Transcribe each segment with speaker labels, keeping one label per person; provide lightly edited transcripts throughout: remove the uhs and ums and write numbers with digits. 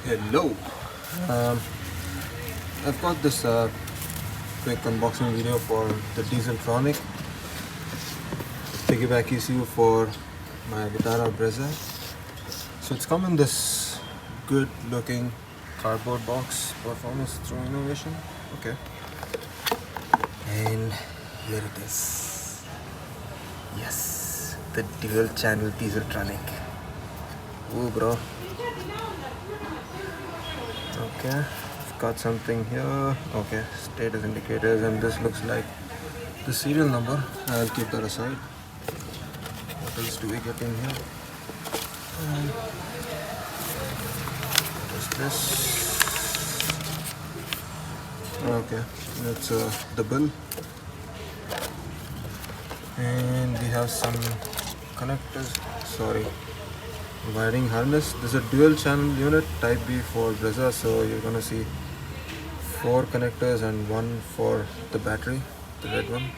Speaker 1: Hello. Um, I've got this quick unboxing video for the Dieseltronic piggyback ECU for my Vitara Brezza. So it's come in this good looking cardboard box, performance through innovation. Okay. And here it is. Yes, the dual channel Dieseltronic. Ooh, bro. Okay, I've got something here. Okay, status indicators, and this looks like the serial number. I'll keep that aside. What else do we get in here? What is this? Okay, that's the bill. And we have some connectors. Sorry. Wiring harness. This is a dual channel unit type B for Brezza, so you're gonna see 4 connectors and one for the battery, the red one.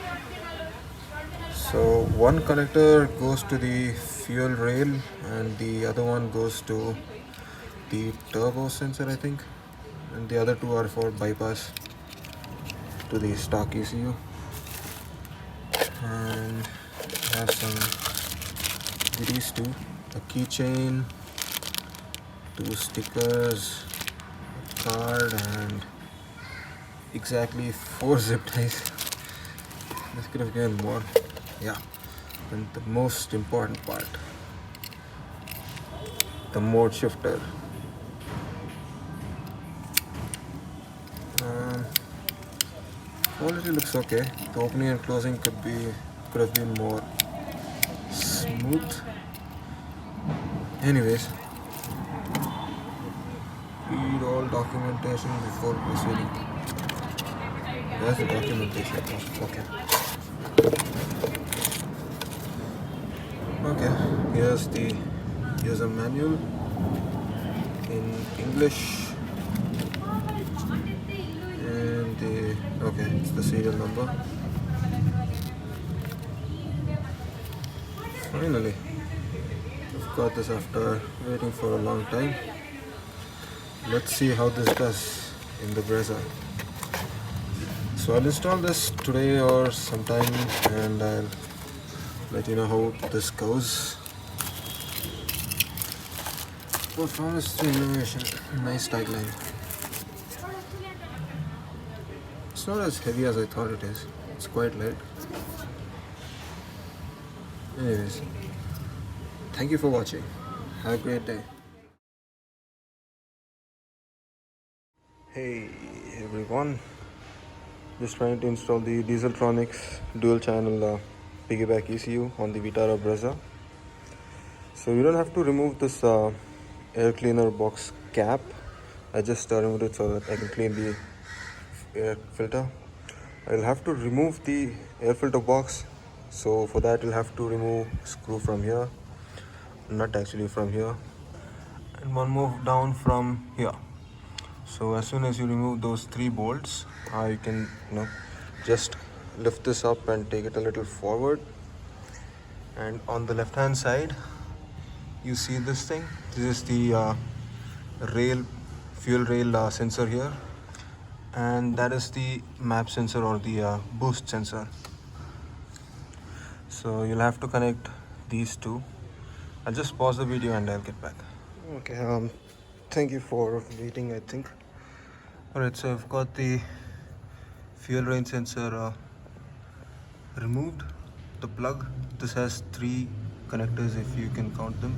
Speaker 1: So one connector goes to the fuel rail and the other one goes to the turbo sensor, I think, and the other two are for bypass to the stock ECU. And we have some goodies too. A keychain, 2 stickers, a card, and exactly 4 zip ties. This could have given more. Yeah, and the most important part, the mode shifter. Quality looks okay. The opening and closing could have been more smooth. Anyways, read all documentation before proceeding. There's the documentation. Okay. Okay. Here's a manual in English, and it's the serial number. Finally, I've got this after waiting for a long time. Let's see how this does in the Brezza. So I'll install this today or sometime, and I'll let you know how this goes. Performance through innovation. Nice tagline. It's not as heavy as I thought it is. It's quite light. Anyways, thank you for watching. Have a great day. Hey everyone, just trying to install the Dieseltronics dual channel piggyback ECU on the Vitara Brezza. So you don't have to remove this air cleaner box cap. I just removed it so that I can clean the air filter. I'll have to remove the air filter box, so for that you'll have to remove screw from here, nut actually from here, and one more down from here. So as soon as you remove those 3 bolts, you can just lift this up and take it a little forward. And on the left hand side you see this thing. This is the fuel rail sensor here, and that is the map sensor or the boost sensor. So you'll have to connect these two. I'll just pause the video and I'll get back. Okay, thank you for waiting, I think. Alright, so I've got the fuel rail sensor removed, the plug. This has 3 connectors if you can count them.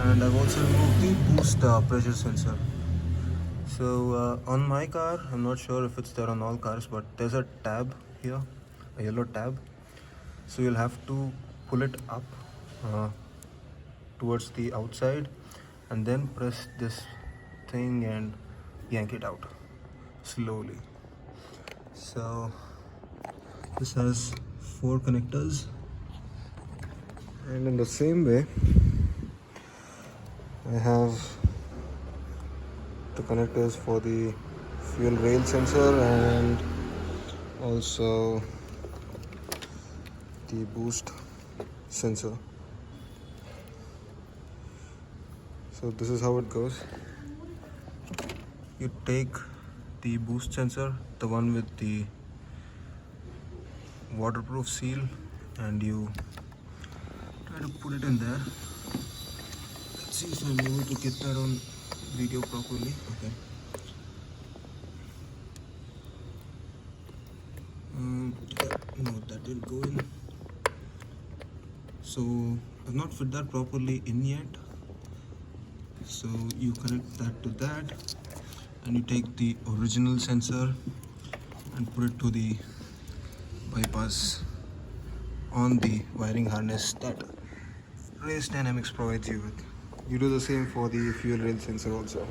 Speaker 1: And I've also removed the boost pressure sensor. So on my car, I'm not sure if it's there on all cars, but there's a tab here, a yellow tab. So you'll have to pull it up towards the outside and then press this thing and yank it out slowly. So this has 4 connectors, and in the same way I have the connectors for the fuel rail sensor and also the boost sensor. So this is how it goes. you take the boost sensor, the one with the waterproof seal, and you try to put it in there. Let's see if I'm able to get that on video properly. Okay. No, that didn't go in. So I've not fit that properly in yet. So you connect that to that, and you take the original sensor and put it to the bypass on the wiring harness that Race Dynamics provides you with. You do the same for the fuel rail sensor also.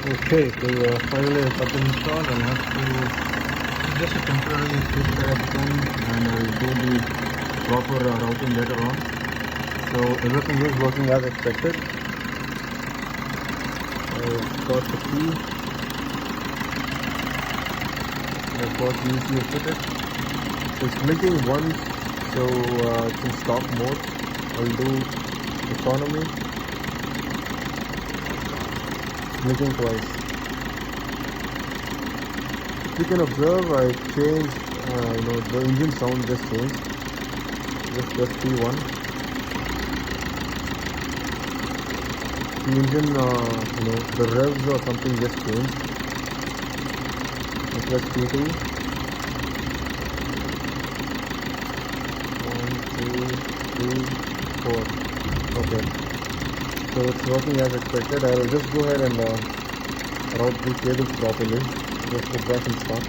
Speaker 1: Okay, so finally it's up installed. I'll have to just a temporary switch direction, and I'll do the proper routing later on. So everything is working as expected. I've got the key. I've got the ECU fitted. So it's blinking once, so it's in stock mode. I'll do economy. Blinking twice. You can observe I changed, the engine sound just changed. Just P1. The engine, the revs or something just changed. Let's press P2. 1, 2, 3, 4. Okay. So it's working as expected. I will just go ahead and route the cables properly. Just put back in stock.